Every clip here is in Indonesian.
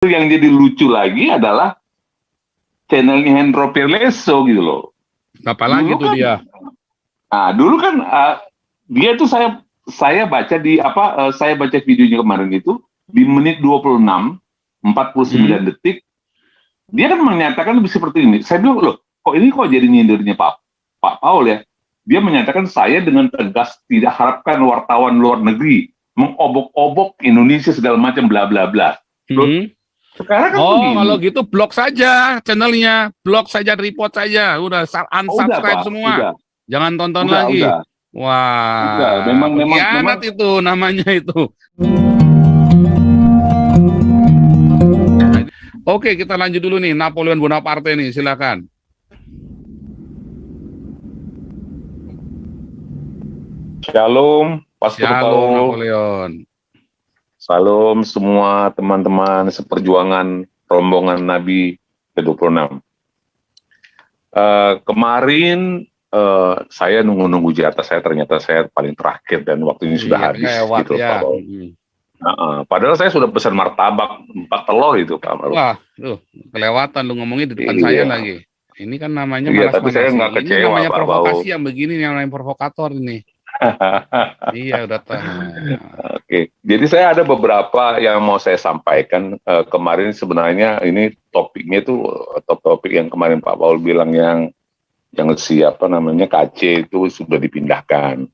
justru yang jadi lucu lagi adalah channelnya Hendro Pirleso gitu loh. Apalagi Dulu tuh kan, dia. dulu kan dia tuh saya baca saya baca videonya kemarin itu di menit 26 49 detik dia kan menyatakan lebih seperti ini. Saya bilang loh, kok jadi nyindirnya Pak Paul ya? Dia menyatakan saya dengan tegas tidak harapkan wartawan luar negeri mengobok-obok Indonesia segala macam bla bla bla. Loh, sekarang kan begini. Kalau gitu blok saja channelnya, blok saja, report saja, udah unsubscribe semua. Udah. Jangan tonton lagi. Udah. Wah, Memang pengkhianat itu namanya itu. Oke, kita lanjut dulu nih, Napoleon Bonaparte nih, silakan. Shalom, Pastor Paul. Napoleon. Salam semua teman-teman seperjuangan rombongan Nabi ke-26. Kemarin saya nunggu jatah saya, ternyata saya paling terakhir dan waktunya sudah habis gitu ya. Pak Paul. Padahal saya sudah pesan martabak 4 telur itu Pak Paul. Wah, kelewatan lu ngomongnya di depan saya lagi. Ini kan namanya tapi saya nggak kecewa, ini namanya Pak provokasi Paul. yang begini, yang namanya provokator ini. Iya, udah tahu. Oke, jadi saya ada beberapa yang mau saya sampaikan. Kemarin sebenarnya ini topiknya itu topik yang kemarin Pak Paul bilang yang siapa namanya KC itu sudah dipindahkan.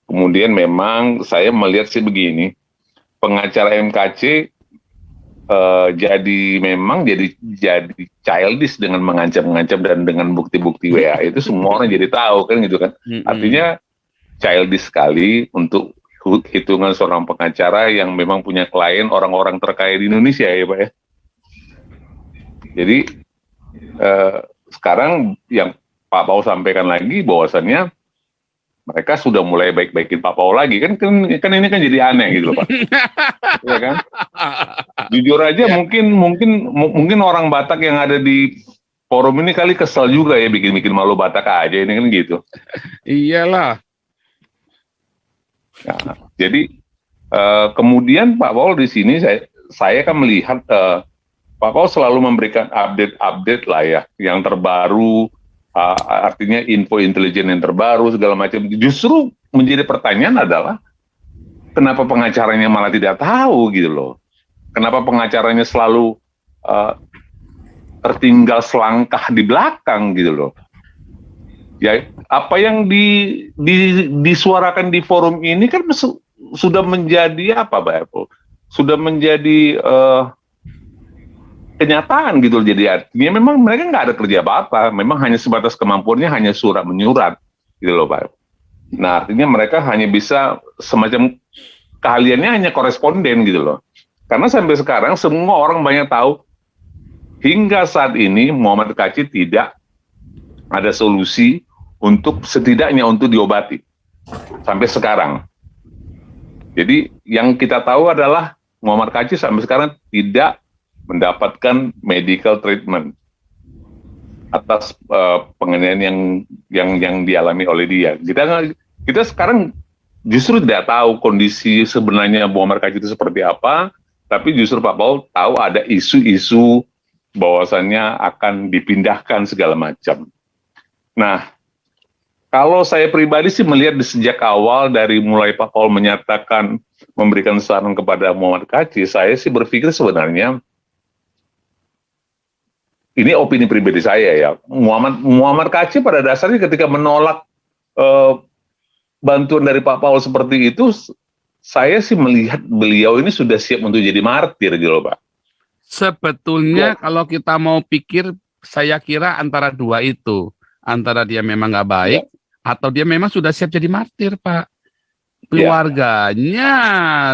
Kemudian memang saya melihat sih begini, pengacara MKC jadi childish dengan mengancam-ngancam dan dengan bukti-bukti WA itu semua orang jadi tahu kan gitu kan. Artinya childish sekali untuk hitungan seorang pengacara yang memang punya klien orang-orang terkaya di Indonesia ya Pak ya. Jadi sekarang yang Pak Paul sampaikan lagi bahwasannya mereka sudah mulai baik-baikin Pak Paul lagi kan ini kan jadi aneh gitu loh Pak. Ya kan? Jujur aja mungkin orang Batak yang ada di forum ini kali kesel juga ya bikin malu Batak aja ini kan gitu. Iyalah. Nah, jadi kemudian Pak Paul di sini saya kan melihat Pak Paul selalu memberikan update lah ya yang terbaru. Artinya info intelijen yang terbaru segala macam. Justru menjadi pertanyaan adalah kenapa pengacaranya malah tidak tahu gitu loh. Kenapa pengacaranya selalu tertinggal selangkah di belakang gitu loh. Ya apa yang disuarakan di forum ini kan sudah menjadi apa Pak Paul? Sudah menjadi kenyataan gitu. Jadi artinya memang mereka nggak ada kerja apa-apa, memang hanya sebatas kemampuannya hanya surat menyurat gitu loh Pak. Nah artinya mereka hanya bisa semacam keahliannya hanya koresponden gitu loh. Karena sampai sekarang semua orang banyak tahu hingga saat ini Muhammad Kacci tidak ada solusi untuk setidaknya untuk diobati sampai sekarang. Jadi yang kita tahu adalah Muhammad Kacci sampai sekarang tidak mendapatkan medical treatment atas penganiayaan yang dialami oleh dia. Kita sekarang justru tidak tahu kondisi sebenarnya Muammar Kacci itu seperti apa, tapi justru Pak Paul tahu ada isu-isu bahwasannya akan dipindahkan segala macam. Nah, kalau saya pribadi sih melihat di sejak awal dari mulai Pak Paul menyatakan memberikan saran kepada Muhammad Kacci, saya sih berpikir sebenarnya ini opini pribadi saya ya. Muhammad Kacci pada dasarnya ketika menolak bantuan dari Pak Paul seperti itu, saya sih melihat beliau ini sudah siap untuk jadi martir gitu loh Pak. Sebetulnya kalau kita mau pikir, saya kira antara dua itu. Antara dia memang nggak baik, atau dia memang sudah siap jadi martir Pak. Keluarganya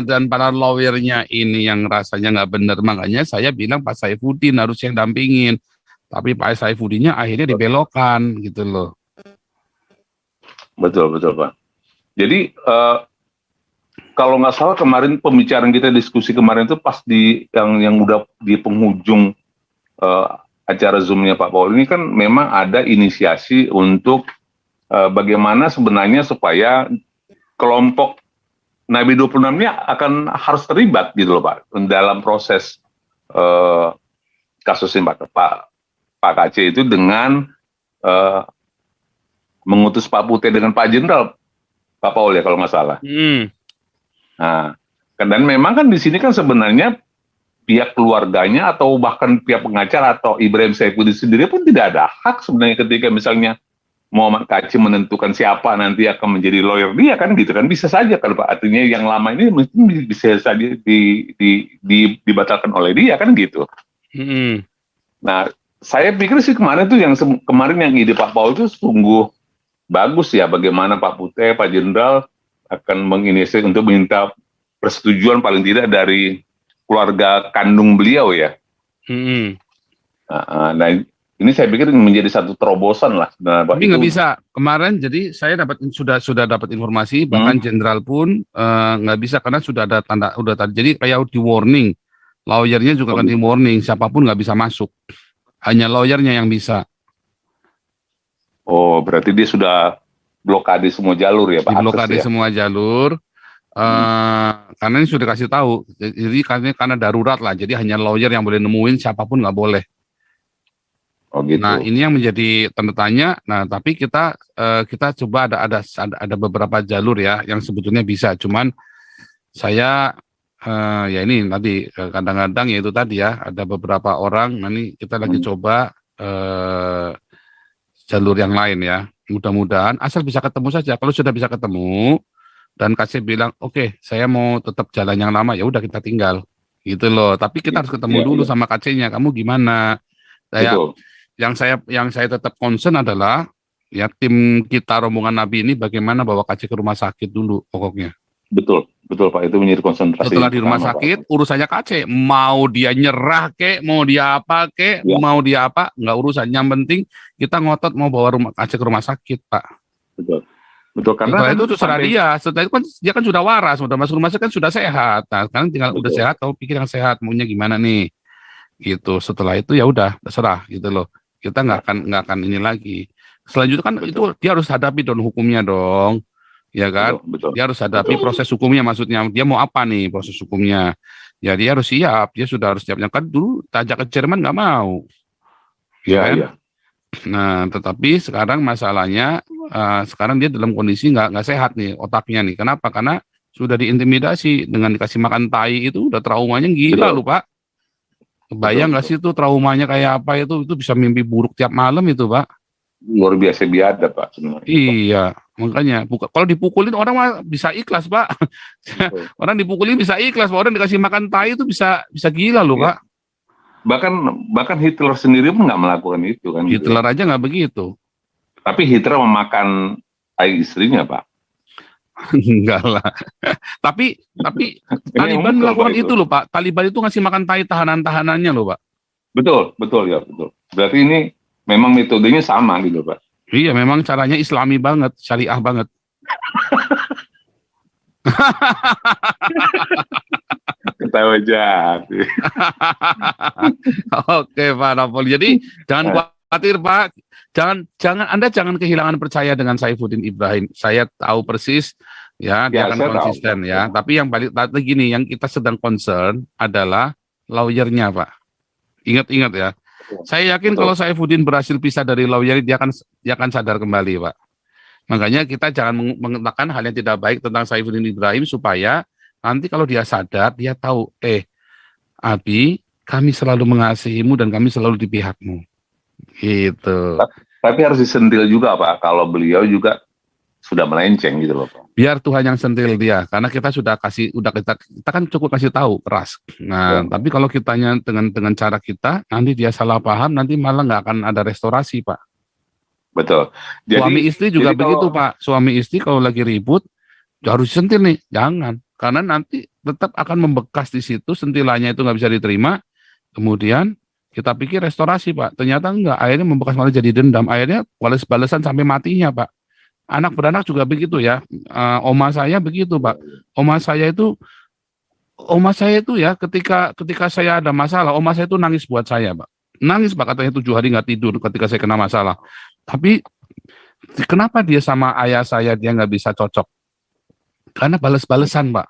dan para lawyernya ini yang rasanya nggak benar, makanya saya bilang Pak Saifuddin harus yang dampingin, tapi Pak Saifuddinnya akhirnya dibelokkan gitu loh. Betul Pak. Jadi kalau nggak salah kemarin pembicaraan kita diskusi kemarin itu pas di yang udah di penghujung acara Zoom-nya Pak Paul ini kan memang ada inisiasi untuk bagaimana sebenarnya supaya kelompok Nabi 26 ini harus terlibat gitu loh Pak dalam proses kasusnya Pak KC itu dengan mengutus Pak Putih dengan Pak Jenderal, Pak Paul ya kalau nggak salah. Nah, dan memang kan di sini kan sebenarnya pihak keluarganya atau bahkan pihak pengacara atau Ibrahim Saifuddin sendiri pun tidak ada hak sebenarnya ketika misalnya Muhammad Kacim menentukan siapa nanti akan menjadi lawyer dia kan gitu kan, bisa saja kan Pak, artinya yang lama ini mungkin bisa saja dibatalkan oleh dia kan gitu. Nah, saya pikir sih kemarin yang ide Pak Paul itu sungguh bagus ya, bagaimana Pak Putih, Pak Jenderal akan menginisiasi untuk minta persetujuan paling tidak dari keluarga kandung beliau ya. Nah, ini saya pikir menjadi satu terobosan lah. Tapi nggak bisa. Kemarin jadi saya sudah dapat informasi, bahkan jenderal pun nggak bisa karena sudah ada tanda tadi. Jadi kayak di warning, lawyernya juga kan di warning, siapapun nggak bisa masuk, hanya lawyernya yang bisa. Oh, berarti dia sudah blokade semua jalur ya Pak? Blokade semua jalur. Karena ini sudah kasih tahu, jadi karena darurat lah, jadi hanya lawyer yang boleh nemuin, siapapun nggak boleh. Oh gitu. Nah ini yang menjadi tanda tanya. Nah tapi kita coba ada beberapa jalur ya yang sebetulnya bisa, cuman saya ya ini nanti kadang-kadang ya itu tadi ya ada beberapa orang, nanti kita lagi coba jalur yang lain ya. Mudah-mudahan asal bisa ketemu saja. Kalau sudah bisa ketemu dan KC bilang, oke, saya mau tetap jalan yang lama, ya udah kita tinggal, gitu loh. Tapi kita harus ketemu dulu sama KC-nya. Kamu gimana? Yang saya tetap concern adalah ya tim kita rombongan Nabi ini bagaimana bawa KC ke rumah sakit dulu pokoknya. Betul Pak, itu menjadi konsentrasi. Setelah di rumah sakit, Pak, urusannya KC. Mau dia nyerah mau dia apa mau dia apa, nggak urusan. Yang penting kita ngotot mau bawa KC ke rumah sakit, Pak. Betul, karena setelah itu terserah dia. Setelah itu kan dia kan sudah waras, sudah masuk rumah sakit kan sudah sehat. Nah, sekarang tinggal udah sehat, kamu pikir yang sehat maunya gimana nih? Gitu. Setelah itu ya udah terserah gitu loh. Kita nggak akan ini lagi. Selanjutnya kan itu dia harus hadapi dong hukumnya dong. Ya kan? Betul. Dia harus hadapi proses hukumnya, maksudnya dia mau apa nih proses hukumnya? Ya dia harus siap, dia sudah harus siap. Yang kan dulu tajak ke Jerman nggak mau. Iya. Nah, tetapi sekarang masalahnya sekarang dia dalam kondisi nggak sehat nih otaknya nih. Kenapa? Karena sudah diintimidasi dengan dikasih makan tai itu udah traumanya gila loh Pak. Kebayang nggak sih itu traumanya kayak apa itu bisa mimpi buruk tiap malam itu Pak. Luar biasa biadab Pak sebenarnya. Iya, makanya kalau dipukulin orang mah bisa ikhlas Pak. Orang dipukulin bisa ikhlas, orang dikasih makan tai itu bisa gila loh Pak. Bahkan Hitler sendiri pun nggak melakukan itu kan. Hitler aja nggak begitu. Tapi Hitler memakan tai istrinya Pak. Enggak lah. Tapi Taliban melakukan itu loh Pak. Taliban itu ngasih makan tai tahanan-tahanannya loh Pak. Betul. Berarti ini memang metodenya sama gitu Pak. Iya, memang caranya Islami banget, syariah banget. Ketawa jahat. Oke Pak Napoli. Jadi jangan khawatir Pak. Anda jangan kehilangan percaya dengan Saifuddin Ibrahim. Saya tahu persis ya dia akan konsisten ya. Tapi yang balik lagi gini, yang kita sedang concern adalah lawyernya Pak. Ingat ya. Saya yakin kalau Saifuddin berhasil pisah dari lawyer, dia akan sadar kembali Pak. Makanya kita jangan mengatakan hal yang tidak baik tentang Saifuddin Ibrahim supaya nanti kalau dia sadar, dia tahu, Abi, kami selalu mengasihimu dan kami selalu di pihakmu. Gitu. Tapi harus disentil juga Pak, kalau beliau juga sudah melenceng gitu loh Pak. Biar Tuhan yang sentil dia, karena kita sudah kita kan cukup kasih tahu keras. Nah, tapi kalau kitanya dengan cara kita, nanti dia salah paham, nanti malah nggak akan ada restorasi Pak. Betul. Suami istri juga begitu Pak. Suami istri kalau lagi ribut, harus sentil nih, jangan. Karena nanti tetap akan membekas di situ, sentilannya itu nggak bisa diterima. Kemudian kita pikir restorasi Pak, ternyata enggak. Akhirnya membekas malah jadi dendam. Akhirnya bales-balesan sampai matinya Pak. Anak beranak juga begitu ya. Oma saya begitu Pak. Oma saya itu ya ketika saya ada masalah, oma saya itu nangis buat saya Pak. Nangis Pak, katanya 7 hari nggak tidur ketika saya kena masalah. Tapi kenapa dia sama ayah saya dia nggak bisa cocok? Karena balas-balesan Pak.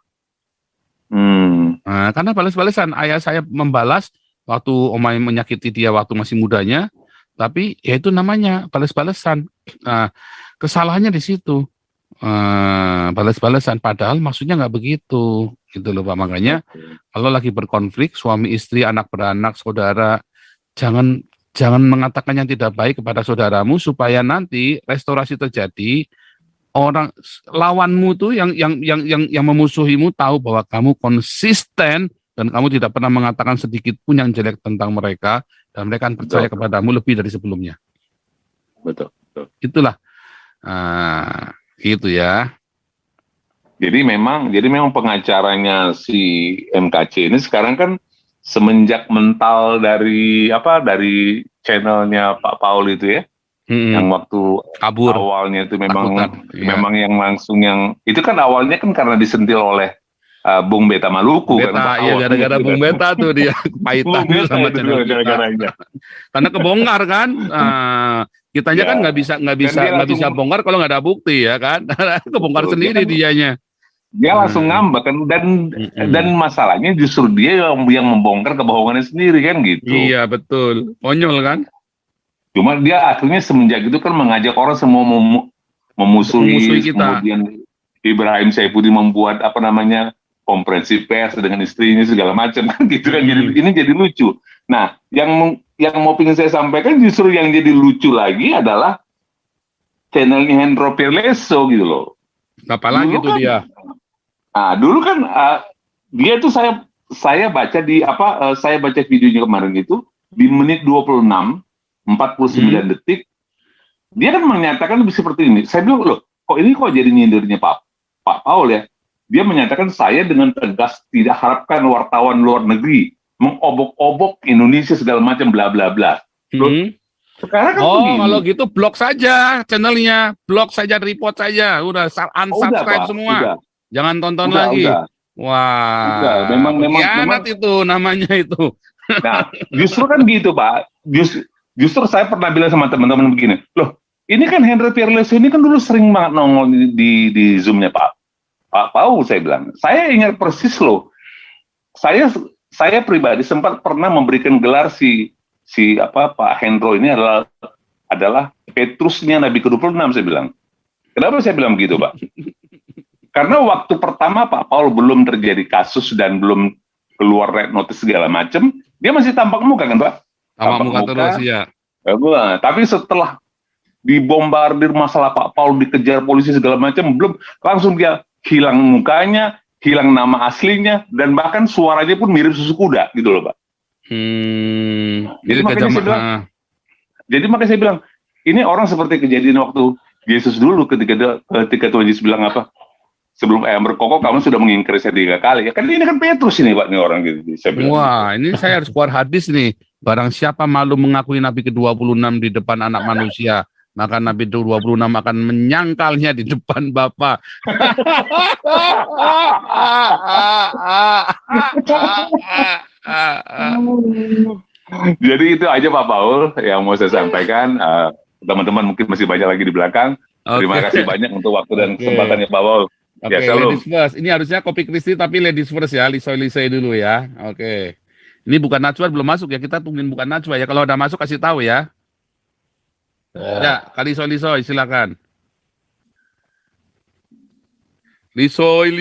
Nah, karena balas-balesan, ayah saya membalas, waktu Omai menyakiti dia waktu masih mudanya, tapi ya itu namanya balas-balasan. Nah, kesalahannya di situ. Balas-balasan, padahal maksudnya nggak begitu, gitu loh Pak. Makanya kalau lagi berkonflik, suami istri, anak beranak, saudara, jangan jangan mengatakan yang tidak baik kepada saudaramu supaya nanti restorasi terjadi. Orang lawanmu tuh yang memusuhimu tahu bahwa kamu konsisten dan kamu tidak pernah mengatakan sedikit pun yang jelek tentang mereka dan mereka akan percaya kepadamu lebih dari sebelumnya. Betul. Itulah gitu ya. Jadi memang pengacaranya si MKC ini sekarang kan semenjak mental dari channelnya Pak Paul itu ya. Yang waktu kabur awalnya itu memang yang langsung yang itu kan awalnya kan karena disentil oleh Bung Beta Maluku kan, iya gara-gara Bung Beta tuh dia kepahitan sama channel kita. Karena kebongkar kan, kitanya kan nggak bisa bongkar kalau nggak ada bukti ya kan, kebongkar sendiri dianya. Dia langsung ngambek kan dan masalahnya justru dia yang membongkar kebohongannya sendiri kan gitu. Iya betul, konyol kan. Cuma dia akhirnya semenjak itu kan mengajak orang semua memusuhi kita. Kemudian Ibrahim Saifuddin membuat konferensi pers dengan istrinya segala macam kan gitu kan. Jadi ini jadi lucu. Nah, yang mau ingin saya sampaikan justru yang jadi lucu lagi adalah channelnya Hendro Pirleso gitu loh. Apalagi tuh dia. Nah, dulu kan dia tuh saya baca saya baca videonya kemarin itu di menit 26 49 detik, dia kan menyatakan lebih seperti ini. Saya bilang, loh, kok jadi nyindirnya Pak Paul ya? Dia menyatakan saya dengan tegas tidak harapkan wartawan luar negeri mengobok-obok Indonesia segala macam bla bla bla. Sekarang kan begini. Kalau gitu blok saja channelnya, blok saja, report saja, udah unsubscribe semua. Udah. Jangan tonton lagi. Udah. Wah, memang itu namanya itu. Nah, justru kan gitu Pak. Justru saya pernah bilang sama teman-teman begini, loh, ini kan Hendro Pirleso ini kan dulu sering banget nongol di Zoom-nya Pak Paul, saya bilang. Saya ingat persis loh. Saya pribadi sempat pernah memberikan gelar Pak Hendro ini adalah Petrusnya Nabi ke-26, saya bilang. Kenapa saya bilang begitu, Pak? Karena waktu pertama Pak Paul belum terjadi kasus dan belum keluar red notice segala macam, dia masih tampak muka kan, Pak? Tampak muka terus ya. Tapi setelah dibombardir masalah Pak Paul dikejar polisi segala macam, belum langsung dia hilang mukanya, hilang nama aslinya, dan bahkan suaranya pun mirip susu kuda gitu loh Pak. Jadi makanya saya bilang, ini orang seperti kejadian waktu Yesus dulu ketika Tuhan Yesus bilang apa? Sebelum ayam berkokok, kamu sudah mengingkari saya 3 kali. Ya kan ini kan Petrus ini Pak, ini orang gitu. Saya bilang. Wah, ini saya harus keluar hadis nih. Barang siapa malu mengakui Nabi ke-26 di depan anak manusia, maka Nabi ke-26 akan menyangkalnya di depan Bapa. Jadi itu aja Pak Paul yang mau saya sampaikan. Teman-teman mungkin masih banyak lagi di belakang. Terima kasih banyak untuk waktu dan kesempatannya Pak Paul. Ya, ladies first. Ini harusnya Kopi Kristi tapi ladies first ya, Lisoy dulu ya. Oke. Ini bukan Najwa belum masuk ya, kita tungguin bukan Najwa ya. Kalau udah masuk kasih tahu ya. Ya, Kak Lisoy silakan. Lisoy.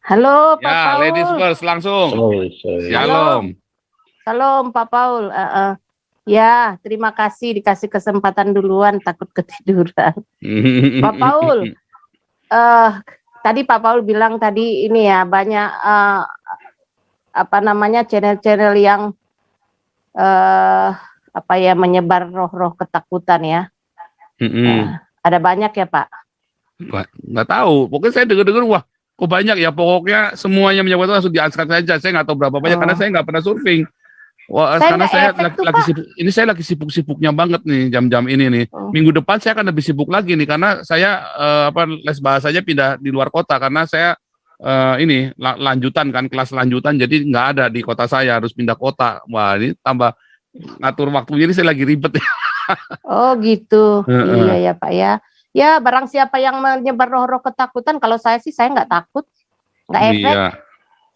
Halo Pak Paul. Ya, ladies first langsung. Shalom Pak Paul. Ya, terima kasih dikasih kesempatan duluan, takut ketiduran. Pak Paul, tadi Pak Paul bilang tadi ini ya banyak channel-channel yang menyebar roh-roh ketakutan ya. Ada banyak ya Pak? Nggak tahu, pokoknya saya dengar wah kok banyak ya, pokoknya semuanya menyebar itu langsung di-unsubscribe saja. Saya nggak tahu berapa banyak karena saya nggak pernah surfing. Wah, karena saya lagi sibuk-sibuknya banget nih jam-jam ini nih. Minggu depan saya akan lebih sibuk lagi nih karena saya les bahasanya pindah di luar kota karena saya kelas lanjutan jadi nggak ada di kota saya, harus pindah kota. Wah, ini tambah ngatur waktunya ini saya lagi ribet ya. Oh gitu. Iya ya Pak ya. Ya barang siapa yang menyebar roh-roh ketakutan, kalau saya sih saya nggak takut, nggak efek.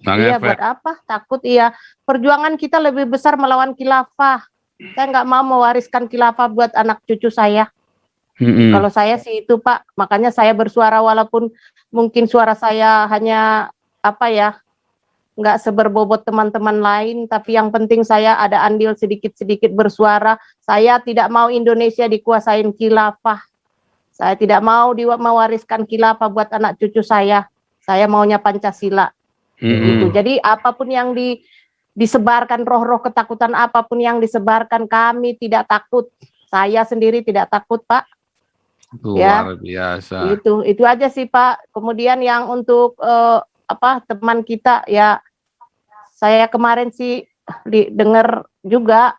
Nggak Iya, ngefek. buat apa? Takut, iya. Perjuangan kita lebih besar melawan khilafah. Saya nggak mau mewariskan khilafah buat anak cucu saya. Mm-mm. Kalau saya sih itu, Pak. Makanya saya bersuara walaupun mungkin suara saya hanya apa ya, nggak seberbobot teman-teman lain, tapi yang penting saya ada andil sedikit-sedikit bersuara. Saya tidak mau Indonesia dikuasain khilafah. Saya tidak mau mewariskan khilafah buat anak cucu saya. Saya maunya Pancasila. Gitu. Jadi apapun yang disebarkan, roh-roh ketakutan apapun yang disebarkan, kami tidak takut. Saya sendiri tidak takut, Pak. Luar biasa. Itu aja sih, Pak. Kemudian yang untuk teman kita ya, saya kemarin sih dengar juga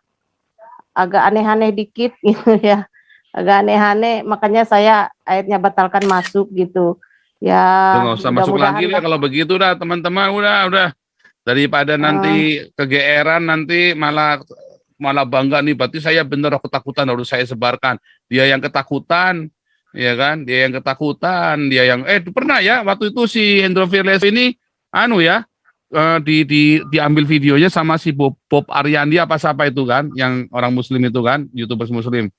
agak aneh-aneh dikit gitu ya. Agak aneh-aneh, makanya saya akhirnya batalkan masuk gitu. Ya, Nggak usah masuk lagi lah mudah-mudahan kalau begitu dah teman-teman, udah daripada nanti kegeeran, nanti malah bangga nih, berarti saya bener ketakutan harus saya sebarkan. Dia yang ketakutan, ya kan? Dia yang ketakutan, dia yang pernah ya waktu itu si Hendro Firles ini diambil videonya sama si Bob Aryandi apa siapa itu kan, yang orang Muslim itu kan, YouTubers Muslim.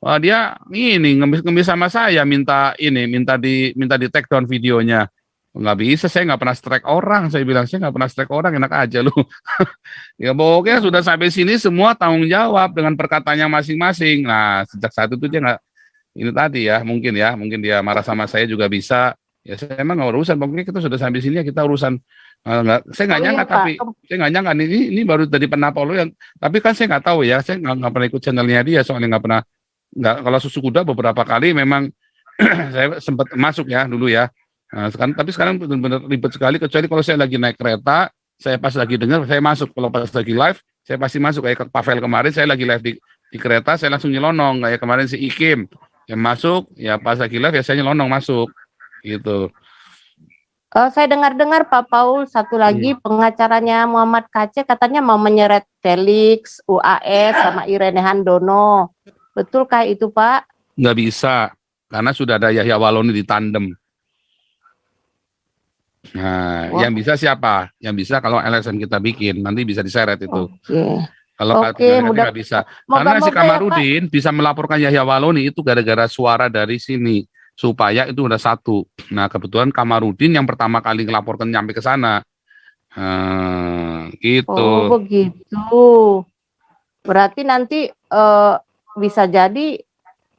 Wah, dia ini ngemis sama saya, minta di take down videonya. Nggak bisa, saya nggak pernah strike orang. Saya bilang, saya nggak pernah strike orang, enak aja lu. Ya pokoknya sudah sampai sini semua tanggung jawab dengan perkataannya masing-masing. Nah, sejak saat itu dia nggak, ini tadi ya, mungkin dia marah sama saya juga bisa. Ya saya emang nggak urusan, pokoknya kita sudah sampai sini ya kita urusan. Saya nggak nyangka, tapi saya nggak nyangka ini baru dari penapol yang, tapi kan saya nggak tahu ya, saya nggak pernah ikut channelnya dia, soalnya kalau susu kuda beberapa kali memang saya sempat masuk ya dulu ya. Nah, sekarang benar-benar ribet sekali, kecuali kalau saya lagi naik kereta, saya pas lagi dengar saya masuk. Kalau pas lagi live saya pasti masuk, kayak ke Pavel kemarin saya lagi live di kereta, saya langsung nyelonong, kayak kemarin si Ikim yang masuk ya, pas lagi live ya saya nyelonong masuk gitu. Saya dengar-dengar Pak Paul satu lagi pengacaranya Muhammad KC katanya mau menyeret Felix, UAS sama Irene Handono. Betulkah itu, Pak? Nggak bisa, karena sudah ada Yahya Waloni di tandem. Nah, yang bisa siapa? Yang bisa kalau LSM kita bikin, nanti bisa diseret itu. Kalau nggak bisa. Karena si Kamarudin bisa melaporkan Yahya Waloni itu gara-gara suara dari sini, supaya itu udah satu. Nah, kebetulan Kamarudin yang pertama kali ngelaporkan nyampe ke sana. Gitu. Oh, begitu. Berarti nanti bisa jadi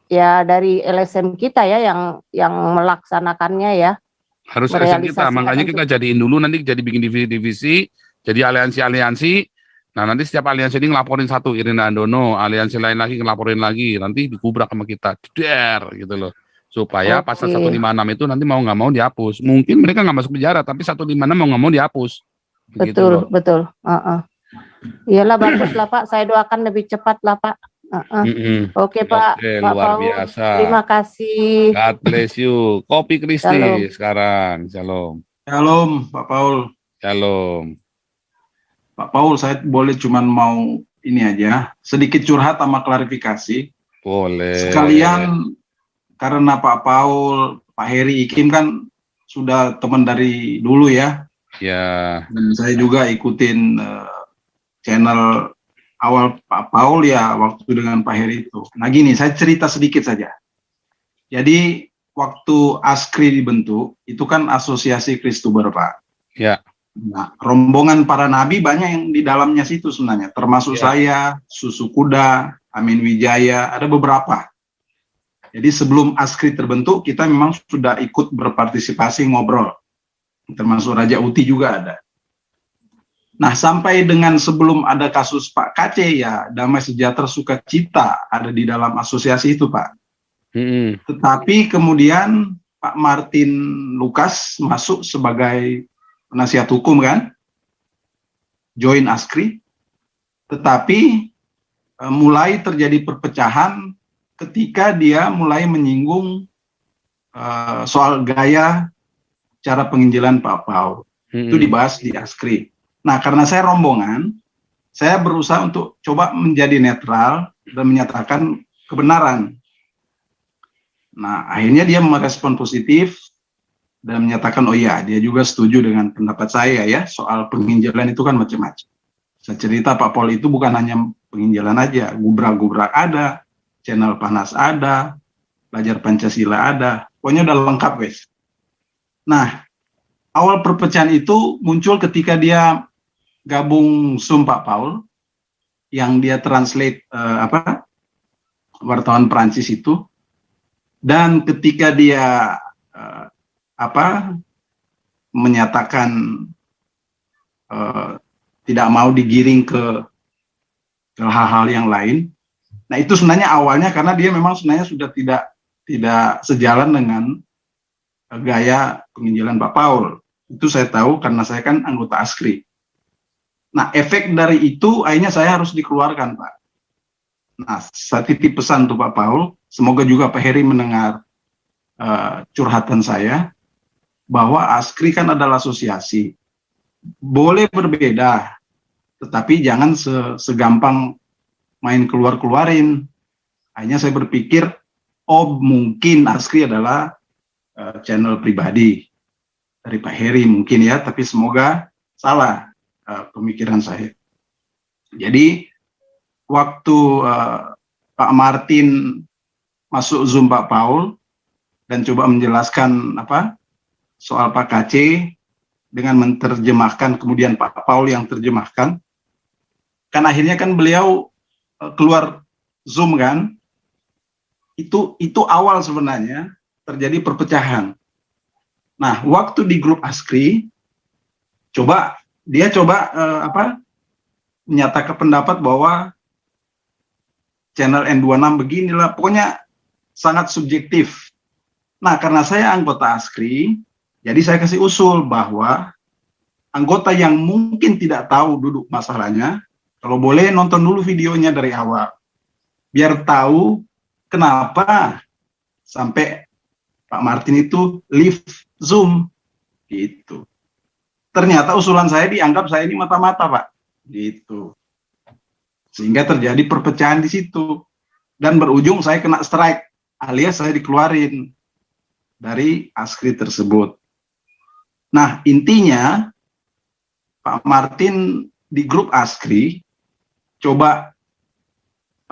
ya dari LSM kita ya yang melaksanakannya ya. Harus LSM kita, makanya kita jadiin dulu, nanti jadi bikin divisi, jadi aliansi. Nah, nanti setiap aliansi ini ngelaporin satu, Irene Handono, aliansi lain lagi ngelaporin lagi, nanti dikubrak sama kita, gitu loh. Supaya pasal 156 itu nanti mau nggak mau dihapus. Mungkin mereka nggak masuk penjara, tapi 156 mau nggak mau dihapus. Betul. Iyalah, bagus lah Pak, saya doakan lebih cepat lah Pak. Oke Pak, Pak luar Paul, biasa. Terima kasih. God bless you. Kopi Kristi sekarang. Shalom. Shalom Pak Paul. Shalom. Pak Paul, saya boleh cuman mau ini aja, sedikit curhat sama klarifikasi. Boleh. Sekalian karena Pak Paul, Pak Heri, Ikim kan sudah teman dari dulu ya. Ya. Dan saya juga ikutin channel awal Pak Paul ya waktu dengan Pak Heri itu. Nah gini, saya cerita sedikit saja. Jadi waktu ASKRI dibentuk, itu kan Asosiasi Kristuber Pak. Ya. Nah, rombongan para nabi banyak yang di dalamnya situ sebenarnya, termasuk saya, Susu Kuda, Amin Wijaya, ada beberapa. Jadi sebelum ASKRI terbentuk, kita memang sudah ikut berpartisipasi ngobrol. Termasuk Raja Uti juga ada. Nah, sampai dengan sebelum ada kasus Pak KC ya, Damai Sejahtera Sukacita ada di dalam asosiasi itu Pak. Tetapi kemudian Pak Martin Lukas masuk sebagai penasihat hukum kan, join ASKRI. Tetapi mulai terjadi perpecahan ketika dia mulai menyinggung soal gaya cara penginjilan Pak Paul. Itu dibahas di ASKRI. Nah, karena saya rombongan, saya berusaha untuk coba menjadi netral dan menyatakan kebenaran. Nah, akhirnya dia merespon positif dan menyatakan oh iya dia juga setuju dengan pendapat saya ya soal penginjalan itu kan macam-macam. Saya cerita Pak Paul itu bukan hanya penginjalan aja, gubrak-gubrak ada, channel panas ada, belajar Pancasila ada, pokoknya udah lengkap guys. Nah, awal perpecahan itu muncul ketika dia gabung Zoom Pak Paul, yang dia translate wartawan Prancis itu, dan ketika dia menyatakan tidak mau digiring ke hal-hal yang lain. Nah itu sebenarnya awalnya karena dia memang sebenarnya sudah tidak sejalan dengan gaya penginjilan Pak Paul. Itu saya tahu karena saya kan anggota ASKRI. Nah efek dari itu akhirnya saya harus dikeluarkan Pak. Nah saya titip pesan untuk Pak Paul, semoga juga Pak Heri mendengar curhatan saya, bahwa ASKRI kan adalah asosiasi, boleh berbeda, tetapi jangan segampang main keluarin. Akhirnya saya berpikir, oh mungkin ASKRI adalah channel pribadi dari Pak Heri mungkin ya, tapi semoga salah pemikiran saya. Jadi waktu Pak Martin masuk Zoom Pak Paul dan coba menjelaskan soal Pak KC dengan menerjemahkan, kemudian Pak Paul yang terjemahkan, kan akhirnya kan beliau keluar Zoom kan, itu awal sebenarnya terjadi perpecahan. Nah, waktu di grup ASKRI, dia coba menyatakan pendapat bahwa channel N26 beginilah, pokoknya sangat subjektif. Nah, karena saya anggota ASKRI, jadi saya kasih usul bahwa anggota yang mungkin tidak tahu duduk masalahnya, kalau boleh nonton dulu videonya dari awal, biar tahu kenapa sampai Pak Martin itu leave Zoom, gitu. Ternyata usulan saya dianggap saya ini mata-mata Pak, gitu. Sehingga terjadi perpecahan di situ, dan berujung saya kena strike, alias saya dikeluarin dari ASKRI tersebut. Nah, intinya Pak Martin di grup ASKRI coba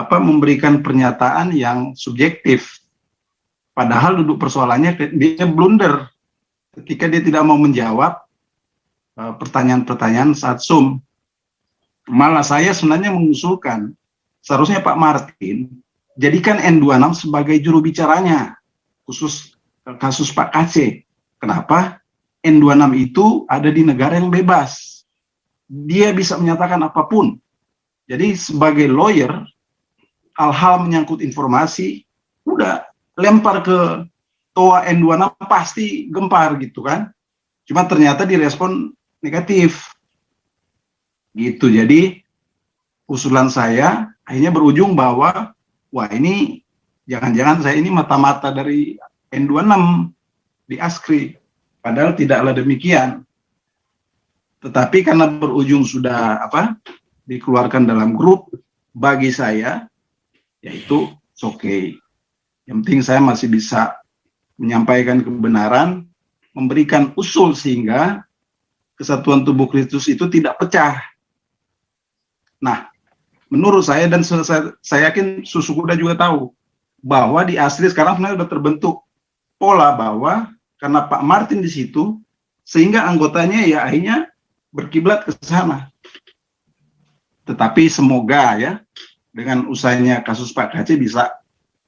memberikan pernyataan yang subjektif. Padahal duduk persoalannya dia blunder ketika dia tidak mau menjawab pertanyaan-pertanyaan saat Zoom. Malah saya sebenarnya mengusulkan seharusnya Pak Martin jadikan N26 sebagai juru bicaranya khusus kasus Pak KC. Kenapa? N26 itu ada di negara yang bebas. Dia bisa menyatakan apapun. Jadi sebagai lawyer, hal-hal menyangkut informasi, udah lempar ke toa N26 pasti gempar gitu kan. Cuma ternyata direspon negatif. Gitu. Jadi usulan saya akhirnya berujung bahwa wah ini jangan-jangan saya ini mata-mata dari N26 di ASKRI. Padahal tidaklah demikian. Tetapi karena berujung sudah dikeluarkan dalam grup, bagi saya yaitu it's okay. Yang penting saya masih bisa menyampaikan kebenaran, memberikan usul sehingga kesatuan tubuh Kristus itu tidak pecah. Nah, menurut saya dan saya yakin Susu Kuda juga tahu bahwa di ASKRI sekarang sebenarnya sudah terbentuk pola bahwa karena Pak Martin di situ, sehingga anggotanya ya akhirnya berkiblat ke sana. Tetapi semoga ya, dengan usahanya kasus Pak KC bisa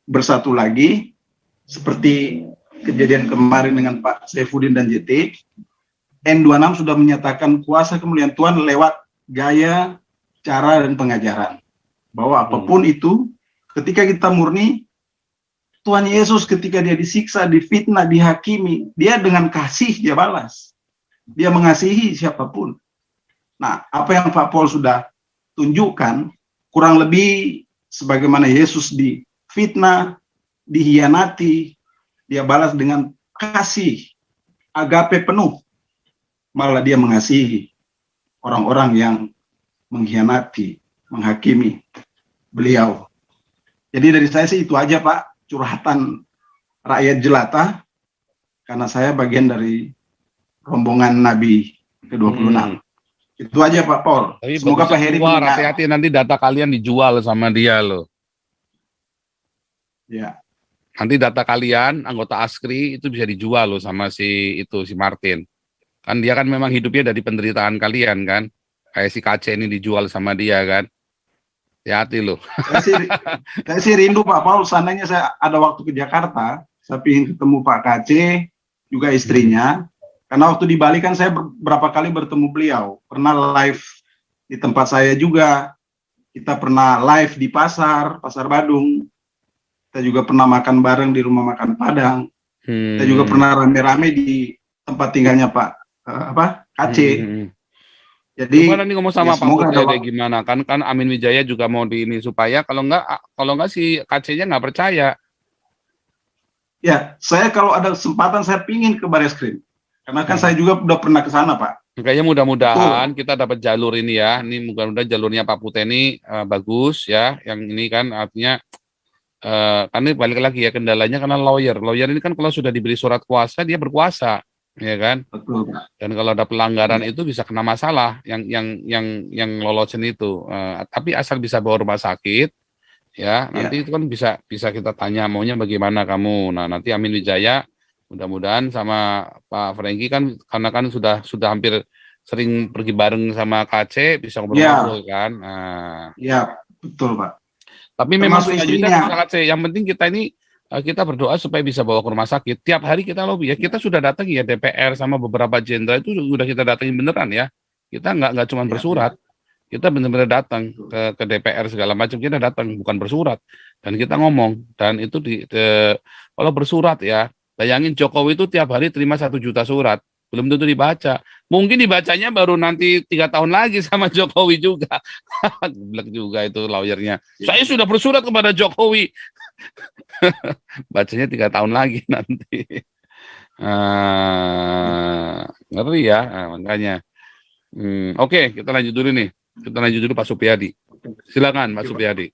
bersatu lagi, seperti kejadian kemarin dengan Pak Saifuddin dan JT. N26 sudah menyatakan kuasa kemuliaan Tuhan lewat gaya, cara, dan pengajaran. Bahwa apapun itu, ketika kita murni, Tuhan Yesus ketika dia disiksa, difitnah, dihakimi, dia dengan kasih dia balas. Dia mengasihi siapapun. Nah, apa yang Pak Paul sudah tunjukkan, kurang lebih sebagaimana Yesus difitnah, dihianati, dia balas dengan kasih, agape penuh. Malah dia mengasihi orang-orang yang mengkhianati, menghakimi beliau. Jadi dari saya sih itu aja Pak, curhatan rakyat jelata. karena saya bagian dari rombongan Nabi ke-26. Itu aja Pak Paul. Tapi Semoga bagusnya Pak Heri keluar, mendengar. hati-hati nanti data kalian dijual sama dia loh. Ya, Nanti data kalian anggota ASKRI itu bisa dijual loh sama si Martin. Kan dia kan memang hidupnya dari penderitaan kalian kan. Kayak si KC ini dijual sama dia kan. Hati-hati loh. saya sih rindu Pak Paul. Seandainya saya ada waktu ke Jakarta, saya ingin ketemu Pak KC, juga istrinya. Karena waktu di Bali kan saya beberapa kali bertemu beliau. Pernah live di tempat saya juga. Kita pernah live di pasar Badung. Kita juga pernah makan bareng di rumah makan Padang. Kita juga pernah rame-rame di tempat tinggalnya Pak KC. Jadi coba nanti ngomong sama ya, Pak Putri deh gimana kan Amin Wijaya juga mau di ini supaya kalau enggak si KC-nya nggak percaya. Ya, saya kalau ada kesempatan saya pingin ke Bareskrim. Karena kan saya juga udah pernah ke sana, Pak. Kayaknya mudah-mudahan kita dapat jalur ini ya. Ini mudah-mudahan jalurnya Pak Putri ini bagus ya. Yang ini kan artinya kan ini balik lagi ya kendalanya karena lawyer ini kan kalau sudah diberi surat kuasa dia berkuasa, ya kan? Betul, Pak. Dan kalau ada pelanggaran itu bisa kena masalah yang lolosin itu. Tapi asal bisa bawa rumah sakit, ya nanti itu kan bisa kita tanya maunya bagaimana kamu. Nah nanti Amin Wijaya mudah-mudahan sama Pak Franky kan karena kan sudah hampir sering pergi bareng sama KC bisa ngobrol-ngobrol kan. Iya, betul Pak. Tapi memang selanjutnya KC. Yang penting kita ini kita berdoa supaya bisa bawa ke rumah sakit. Tiap hari kita lobby ya. Kita sudah datang ya DPR sama beberapa jenderal itu sudah kita datangin beneran ya. Kita nggak cuma bersurat. Kita benar-benar datang ke DPR segala macam. Kita datang bukan bersurat dan kita ngomong dan itu kalau bersurat ya. Bayangin Jokowi itu tiap hari terima 1 juta surat. Belum tentu dibaca. Mungkin dibacanya baru nanti 3 tahun lagi sama Jokowi juga. Geblek juga itu lawyernya. Saya sudah bersurat kepada Jokowi. Bacanya 3 tahun lagi nanti. Ngeri ya, makanya. Oke, kita lanjut dulu nih. Kita lanjut dulu Pak Supyadi. Silakan Pak Supyadi.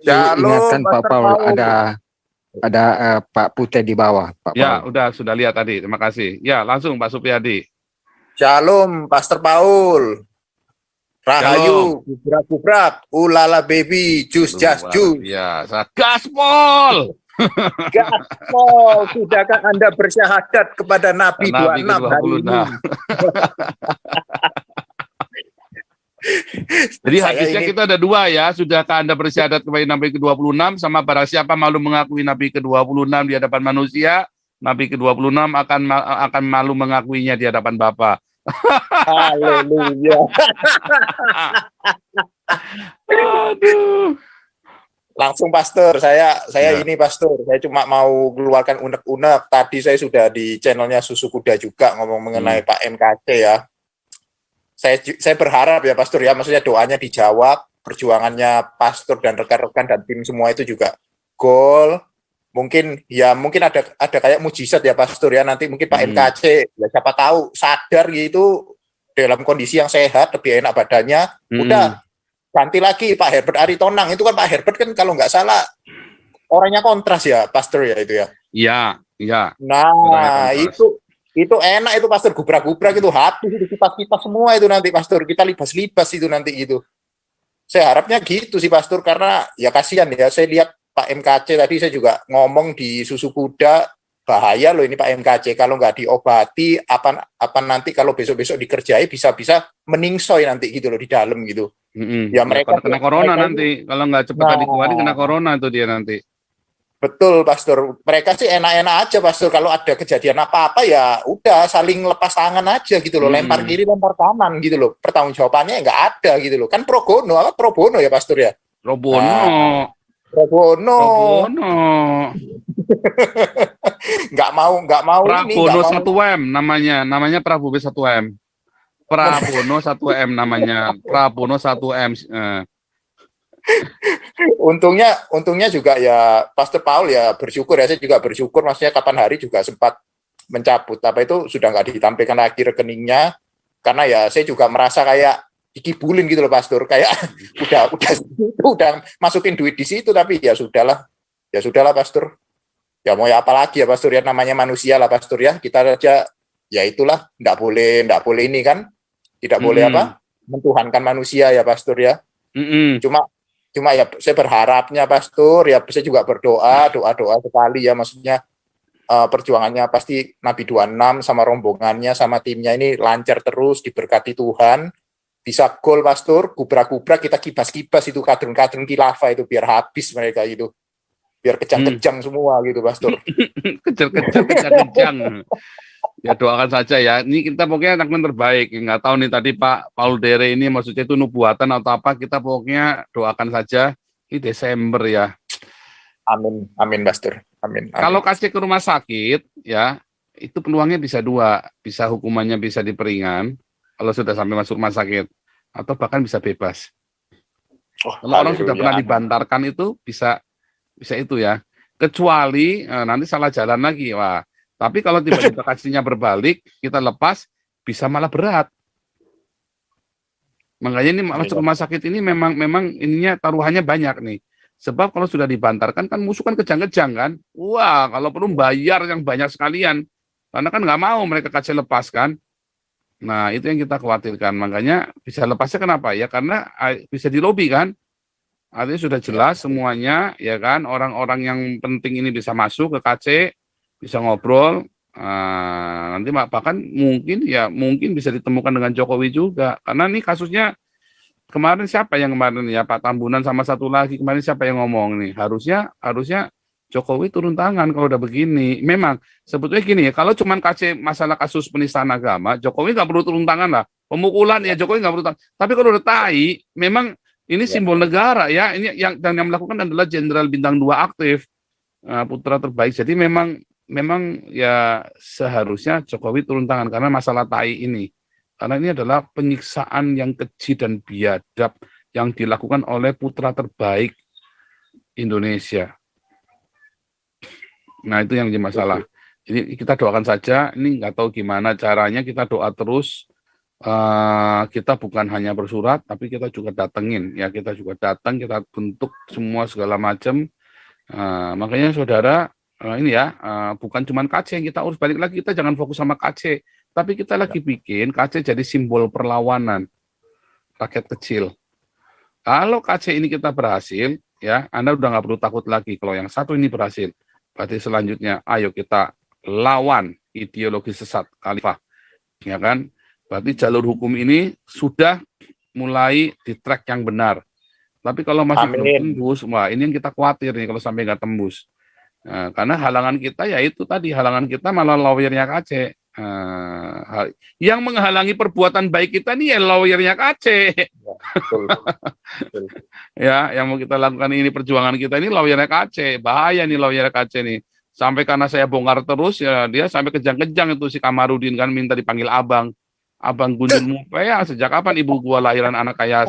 Ingatkan Pak Paul ada Pak Putih di bawah. Pak ya, Paul. sudah lihat tadi. Terima kasih. Ya, langsung Pak Supyadi. Shalom, Pastor Paul. Rahayu, gubrak-gubrak, ulala baby, jus. Ya, gaspol. Gaspol, sudahkah Anda bersyahadat kepada Nabi 26 hari ini? Jadi hadisnya kita ada 2 ya. Sudahkah Anda bersyahadat kepada Nabi ke-26 sama barang siapa malu mengakui Nabi ke-26 di hadapan manusia, Nabi ke-26 akan malu mengakuinya di hadapan Bapa. Haleluya. Aduh. Langsung Pastor, saya ini Pastor, saya cuma mau keluarkan unek-unek. Tadi saya sudah di channelnya Susu Kuda juga ngomong mengenai Pak MKC ya. Saya berharap ya Pastor ya, maksudnya doanya dijawab, perjuangannya Pastor dan rekan-rekan dan tim semua itu juga gol. Mungkin ada kayak mujizat ya Pastor ya, nanti mungkin Pak MKC ya siapa tahu sadar gitu dalam kondisi yang sehat, lebih enak badannya, udah ganti lagi Pak Herbert Aritonang. Itu kan Pak Herbert kan kalau nggak salah orangnya kontras ya Pastor ya itu ya. Iya. Nah, itu enak itu Pastor, gubrak-gubrak itu habis itu kipas-kipas semua itu nanti Pastor, kita libas-libas itu nanti gitu. Saya harapnya gitu sih Pastor, karena ya kasihan ya, saya lihat Pak MKC tadi saya juga ngomong di Susu Kuda, bahaya loh ini Pak MKC kalau nggak diobati apa nanti kalau besok-besok dikerjai bisa-bisa meningsoy nanti gitu loh di dalam gitu. Ya mereka kena corona nanti, kalau nggak cepat dikeluarin kena corona itu dia nanti. Betul Pastor, mereka sih enak-enak aja Pastor, kalau ada kejadian apa-apa ya udah saling lepas tangan aja gitu loh, lempar kiri lempar kanan gitu loh, pertanggungjawabannya nggak ada gitu loh, kan pro bono ya Pastor ya. Pro bono. nggak mau Prabono 1M namanya Prabowo 1M. Prabono 1M namanya, Prabono 1M. Untungnya juga ya Pastor Paul ya bersyukur ya, saya juga bersyukur maksudnya kapan hari juga sempat mencabut apa itu sudah nggak ditampilkan lagi rekeningnya, karena ya saya juga merasa kayak dikibulin gitu loh Pastor, kayak udah masukin duit di situ tapi ya sudahlah Pastor. Ya mau ya apalagi ya Pastor ya, namanya manusia lah Pastor ya. Kita aja ya itulah nggak boleh ini kan, tidak boleh apa mentuhankan manusia ya Pastor ya. Cuma ya saya berharapnya Pastor ya, saya juga doa sekali ya, maksudnya perjuangannya pasti Nabi 26 sama rombongannya sama timnya ini lancar terus, diberkati Tuhan, bisa gol Pastor, gubrak-gubrak kita kibas-kibas itu kadrun-kadrun khilafah itu biar habis mereka itu, biar kejang-kejang semua gitu Pastor. Kejang. Ya doakan saja ya. Ini kita pokoknya anak terbaik. Nggak tahu nih tadi Pak Paul Dere ini maksudnya itu nubuatan atau apa. Kita pokoknya doakan saja di Desember ya. Amin Pastor. Amin. Kalau kasih ke rumah sakit ya, itu peluangnya bisa dua. Bisa hukumannya bisa diperingan kalau sudah sampai masuk rumah sakit, atau bahkan bisa bebas. Kalau orang sudah pernah dibantarkan itu bisa itu ya. Kecuali nanti salah jalan lagi, wah. Tapi kalau tiba-tiba kasusnya berbalik, kita lepas, bisa malah berat. Makanya ini masuk rumah sakit ini memang ininya taruhannya banyak nih. Sebab kalau sudah dibantarkan kan musuh kan kejang-kejang kan. Wah, kalau perlu bayar yang banyak sekalian. Karena kan nggak mau mereka kasih lepas kan. Nah, itu yang kita khawatirkan. Makanya bisa lepasnya kenapa? Ya karena bisa dilobi kan. Artinya sudah jelas semuanya, ya kan. Orang-orang yang penting ini bisa masuk ke KC, bisa ngobrol, nanti bahkan mungkin bisa ditemukan dengan Jokowi juga, karena ini kasusnya kemarin siapa yang kemarin ya Pak Tambunan sama satu lagi kemarin siapa yang ngomong nih, harusnya Jokowi turun tangan kalau udah begini. Memang sebetulnya gini ya, kalau cuman KC masalah kasus penistaan agama, Jokowi nggak perlu turun tangan lah, pemukulan ya Jokowi nggak perlu tangan. Tapi kalau udah tai, memang ini simbol negara ya, ini yang melakukan adalah Jenderal Bintang 2 aktif, putra terbaik. Jadi memang ya seharusnya Jokowi turun tangan karena masalah tai ini. Karena ini adalah penyiksaan yang keji dan biadab yang dilakukan oleh putra terbaik Indonesia. Nah itu yang jadi masalah. Jadi kita doakan saja, ini nggak tahu gimana caranya, kita doa terus. Kita bukan hanya bersurat, tapi kita juga datengin. Ya kita juga datang, kita bentuk semua segala macam. Makanya saudara, ini ya, bukan cuma KC yang kita urus, balik lagi kita jangan fokus sama KC, tapi kita lagi bikin KC jadi simbol perlawanan rakyat kecil. Kalau KC ini kita berhasil, ya Anda udah nggak perlu takut lagi. Kalau yang satu ini berhasil, berarti selanjutnya, ayo kita lawan ideologi sesat khalifah, ya kan? Berarti jalur hukum ini sudah mulai di track yang benar. Tapi kalau masih belum tembus, wah ini yang kita khawatir nih kalau sampai nggak tembus. Nah, karena halangan kita ya itu tadi, halangan kita malah lawyernya KC. Yang menghalangi perbuatan baik kita nih ya lawyernya KC. Ya, yang mau kita lakukan ini perjuangan kita ini lawyernya KC. Bahaya nih lawyernya KC nih. Sampai karena saya bongkar terus ya dia sampai kejang-kejang itu si Kamarudin kan minta dipanggil abang. Abang Gunjun Mupe ya sejak kapan ibu gua lahiran anak kaya?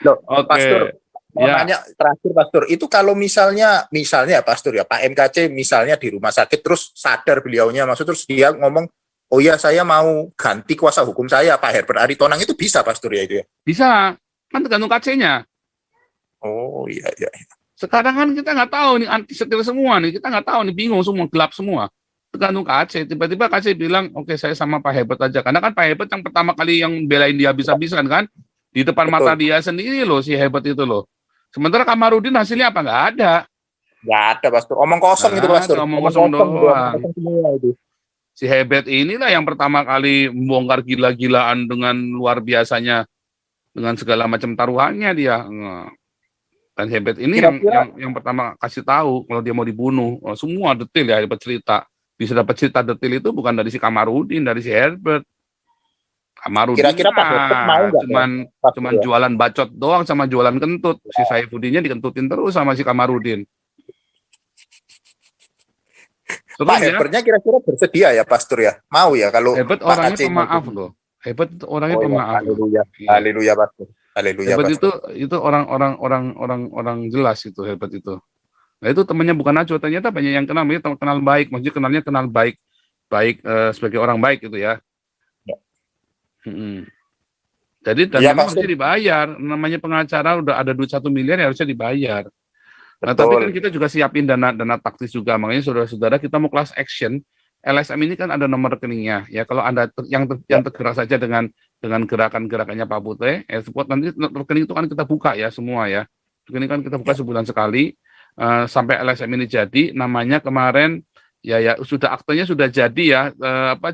Loh, okay. Pastor, nanya terakhir Pastor, itu kalau misalnya Pastor ya Pak MKC misalnya di rumah sakit terus sadar beliaunya, maksud terus dia ngomong, oh ya saya mau ganti kuasa hukum saya Pak Herbert Aritonang, itu bisa Pastor ya itu ya? Bisa, kan tergantung KC-nya. Oh iya. Sekarang kan kita nggak tahu nih, anti setir semua nih, kita nggak tahu nih, bingung semua, gelap semua. Tergantung KC, tiba-tiba KC bilang, oke, saya sama Pak Herbert aja. Karena kan Pak Herbert yang pertama kali yang belain dia habis-habisan kan, di depan mata dia sendiri loh, si Herbert itu loh. Sementara Kamarudin hasilnya apa? Nggak ada. Nggak ada, Pastor. Omong kosong itu, Pastor. Omong kosong doang. Si Herbert inilah yang pertama kali membongkar gila-gilaan dengan luar biasanya, dengan segala macam taruhannya dia. Dan Herbert ini yang pertama kasih tahu kalau dia mau dibunuh. Semua detail ya, dapat cerita. Bisa dapat cerita detail itu bukan dari si Kamarudin, dari si Herbert. Kamarudin kira-kira Pak Herbert mau nggak? Cuman jualan bacot doang sama jualan kentut. Si Saifuddinnya dikentutin terus sama si Kamarudin. Pak Herbertnya kira-kira bersedia ya Pastor ya? Mau ya kalau Herbert orangnya pemaaf loh. Herbert orangnya pemaaf. Haleluya Pastor. Haleluya. Herbert itu orang jelas itu Herbert itu. Nah itu temannya bukan Najwa, ternyata banyak yang kenal baik, maksudnya kenal baik sebagai orang baik gitu ya. Jadi dan memang harusnya dibayar, namanya pengacara udah ada duit 1 miliar ya harusnya dibayar. Nah, tapi kan kita juga siapin dana taktis juga, makanya saudara-saudara kita mau class action. LSM ini kan ada nomor rekeningnya, ya kalau Anda yang tergerak saja dengan gerakan-gerakannya Pak Putih, support nanti rekening itu kan kita buka ya semua ya. Rekening kan kita buka sebulan sekali sampai LSM ini jadi. Namanya kemarin ya sudah aktenya sudah jadi ya,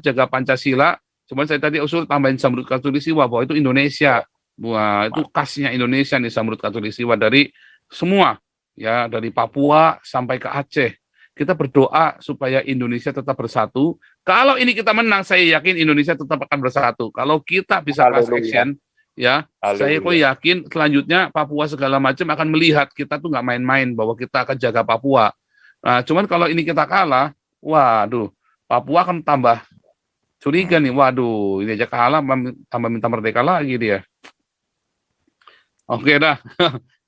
jaga Pancasila. Cuman saya tadi usul tambahin Zamrud Khatulistiwa bahwa itu Indonesia. Wah, itu khasnya Indonesia nih Zamrud Khatulistiwa dari semua ya, dari Papua sampai ke Aceh. Kita berdoa supaya Indonesia tetap bersatu. Kalau ini kita menang, saya yakin Indonesia tetap akan bersatu. Kalau kita bisa class action, ya, saya kok yakin selanjutnya Papua segala macam akan melihat kita tuh nggak main-main bahwa kita akan jaga Papua. Nah, cuman kalau ini kita kalah, waduh, Papua akan tambah curiga nih. Waduh, ini aja kalah, tambah minta merdeka lagi dia. Oke dah,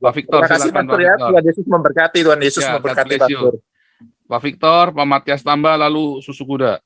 Pak Victor. Terima kasih Pastor ya. Tuhan Yesus memberkati. Tuhan Yesus memberkati Pastor. Pak Victor, Pak Matias Tambah, lalu Susu Kuda.